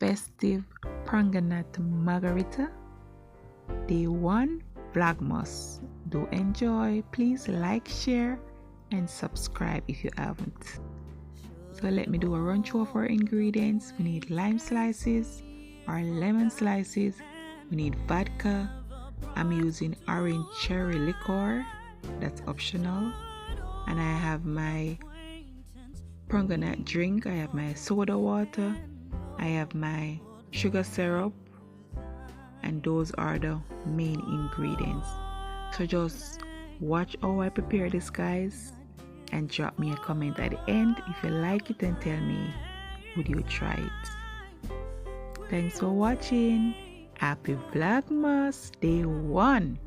festive pomegranate margarita. Day 1 Vlogmas. Do enjoy. Please like, share and subscribe if you haven't. So let me do a run through of our ingredients. We need lime slices or lemon slices. We need vodka. I'm using orange cherry liqueur, that's optional. And I have my pomegranate drink. I have my soda water. I have my sugar syrup. And those are the main ingredients. So just watch how I prepare this, guys, and drop me a comment at the end if you like it and tell me, would you try it? Thanks for watching. Happy Vlogmas Day 1.